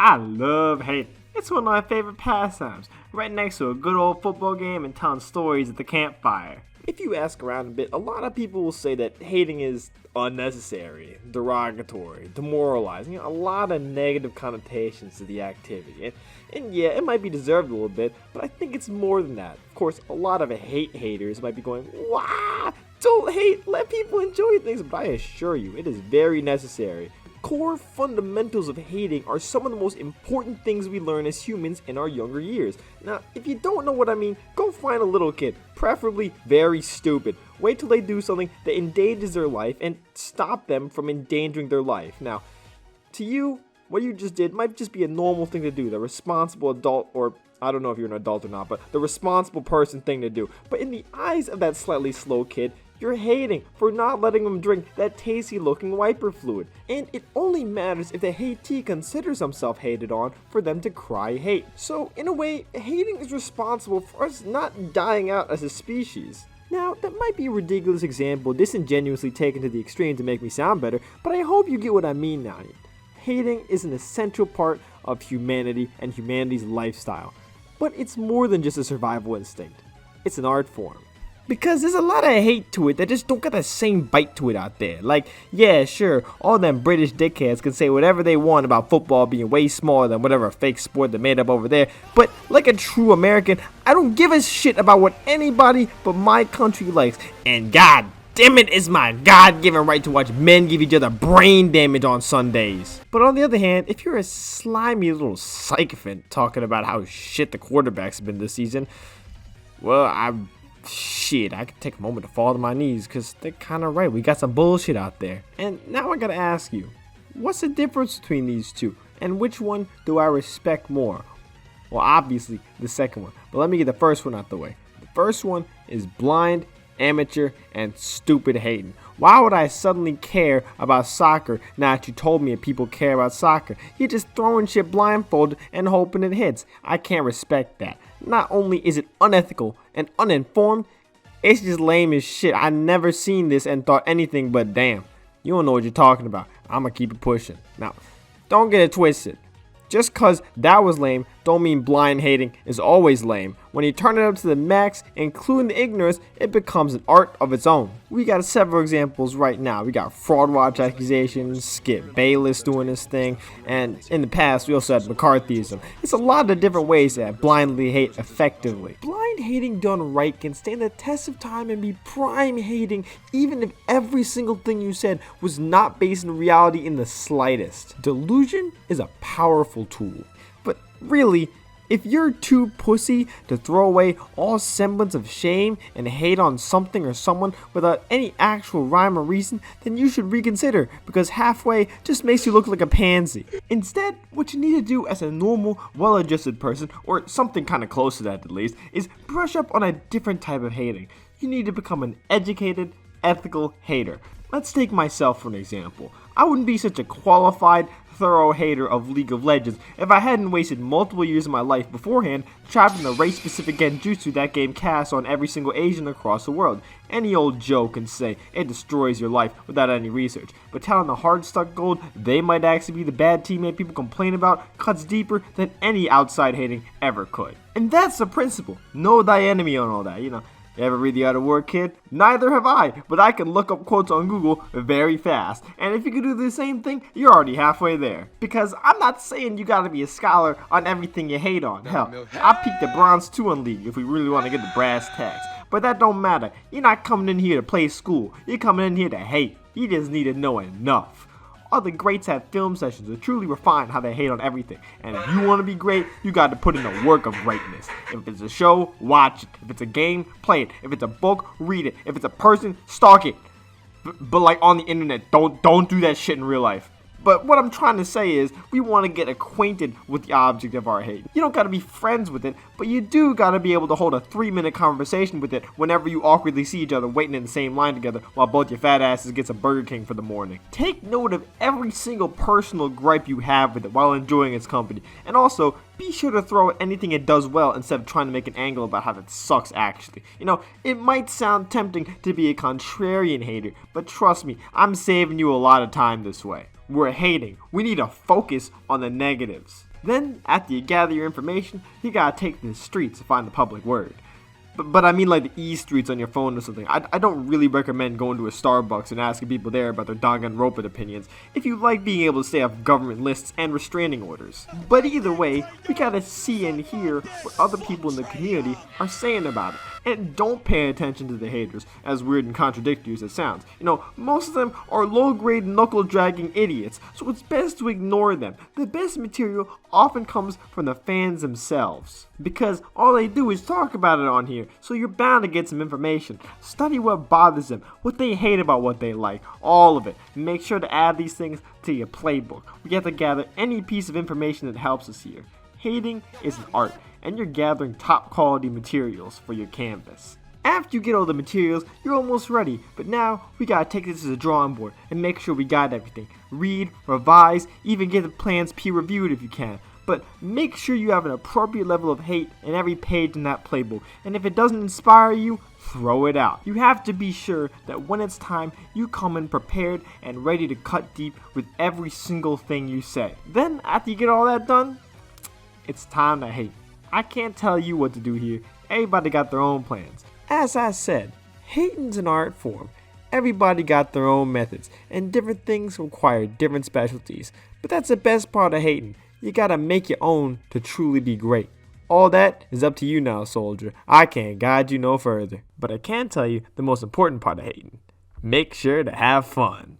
I love hating. It's one of my favorite pastimes, right next to a good old football game and telling stories at the campfire. If you ask around a bit, a lot of people will say that hating is unnecessary, derogatory, demoralizing, a lot of negative connotations to the activity. And yeah, it might be deserved a little bit, but I think it's more than that. Of course, a lot of haters might be going, "Wah, don't hate, let people enjoy things," but I assure you, it is very necessary. Core fundamentals of hating are some of the most important things we learn as humans in our younger years. Now, if you don't know what I mean, go find a little kid, preferably very stupid. Wait till they do something that endangers their life and stop them from endangering their life. Now, to you, what you just did might just be a normal thing to do, the responsible adult, or I don't know if you're an adult or not, but the responsible person thing to do. But in the eyes of that slightly slow kid, you're hating for not letting them drink that tasty looking wiper fluid. And it only matters if the hatee considers himself hated on for them to cry hate. So in a way, hating is responsible for us not dying out as a species. Now, that might be a ridiculous example, disingenuously taken to the extreme to make me sound better, but I hope you get what I mean now. Hating is an essential part of humanity and humanity's lifestyle. But it's more than just a survival instinct. It's an art form. Because there's a lot of hate to it that just don't got the same bite to it out there. Like, yeah, sure, all them British dickheads can say whatever they want about football being way smaller than whatever fake sport they made up over there. But like a true American, I don't give a shit about what anybody but my country likes. And god damn it, it's my God-given right to watch men give each other brain damage on Sundays. But on the other hand, if you're a slimy little sycophant talking about how shit the quarterback's been this season, well, I could take a moment to fall to my knees, because they're kind of right. We got some bullshit out there. And now I gotta ask you, what's the difference between these two? And which one do I respect more? Well, obviously, the second one. But let me get the first one out the way. The first one is blind, amateur, and stupid hating. Why would I suddenly care about soccer now that you told me that people care about soccer? You're just throwing shit blindfolded and hoping it hits. I can't respect that. Not only is it unethical and uninformed, it's just lame as shit. I never seen this and thought anything but damn. You don't know what you're talking about. I'ma keep it pushing. Now, don't get it twisted. Just cause that was lame don't mean blind hating is always lame. When you turn it up to the max, including the ignorance, it becomes an art of its own. We got several examples right now. We got fraud watch accusations, Skip Bayless doing this thing, and in the past we also had McCarthyism. It's a lot of different ways that blindly hate effectively. Blind hating done right can stand the test of time and be prime hating, even if every single thing you said was not based in reality in the slightest. Delusion is a powerful tool. But really, if you're too pussy to throw away all semblance of shame and hate on something or someone without any actual rhyme or reason, then you should reconsider, because halfway just makes you look like a pansy. Instead, what you need to do as a normal, well-adjusted person, or something kind of close to that at least, is brush up on a different type of hating. You need to become an educated, ethical hater. Let's take myself for an example. I wouldn't be such a qualified, thorough hater of League of Legends if I hadn't wasted multiple years of my life beforehand trapped in the race-specific genjutsu that game casts on every single Asian across the world. Any old Joe can say it destroys your life without any research, but telling the hard-stuck gold they might actually be the bad teammate people complain about cuts deeper than any outside hating ever could. And that's the principle. Know thy enemy and all that, you know. Ever read The Art of War, kid? Neither have I, but I can look up quotes on Google very fast. And if you can do the same thing, you're already halfway there. Because I'm not saying you gotta be a scholar on everything you hate on. Hell, I peaked at Bronze 2 on League if we really want to get the brass tacks. But that don't matter. You're not coming in here to play school. You're coming in here to hate. You just need to know enough. All the greats have film sessions that truly refine how they hate on everything. And if you want to be great, you got to put in the work of greatness. If it's a show, watch it. If it's a game, play it. If it's a book, read it. If it's a person, stalk it. But like on the internet, don't do that shit in real life. But what I'm trying to say is, we want to get acquainted with the object of our hate. You don't got to be friends with it, but you do got to be able to hold a 3-minute conversation with it whenever you awkwardly see each other waiting in the same line together while both your fat asses get some Burger King for the morning. Take note of every single personal gripe you have with it while enjoying its company. And also, be sure to throw at anything it does well instead of trying to make an angle about how that sucks actually. You know, it might sound tempting to be a contrarian hater, but trust me, I'm saving you a lot of time this way. We're hating. We need to focus on the negatives. Then, after you gather your information, you gotta take to the streets to find the public word. But I mean like the e-streets on your phone or something. I don't really recommend going to a Starbucks and asking people there about their Danganronpa opinions if you like being able to stay off government lists and restraining orders. But either way, we gotta see and hear what other people in the community are saying about it. And don't pay attention to the haters, as weird and contradictory as it sounds. You know, most of them are low-grade knuckle-dragging idiots, so it's best to ignore them. The best material often comes from the fans themselves, because all they do is talk about it on here, so you're bound to get some information. Study what bothers them, what they hate about what they like, all of it. Make sure to add these things to your playbook. We have to gather any piece of information that helps us here. Hating is an art, and you're gathering top quality materials for your canvas. After you get all the materials, you're almost ready, but now we gotta take this to the drawing board and make sure we got everything. Read, revise, even get the plans peer reviewed if you can. But make sure you have an appropriate level of hate in every page in that playbook, and if it doesn't inspire you, throw it out. You have to be sure that when it's time, you come in prepared and ready to cut deep with every single thing you say. Then, after you get all that done, it's time to hate. I can't tell you what to do here. Everybody got their own plans. As I said, hating's an art form. Everybody got their own methods, and different things require different specialties. But that's the best part of hating. You gotta make your own to truly be great. All that is up to you now, soldier. I can't guide you no further. But I can tell you the most important part of hating. Make sure to have fun.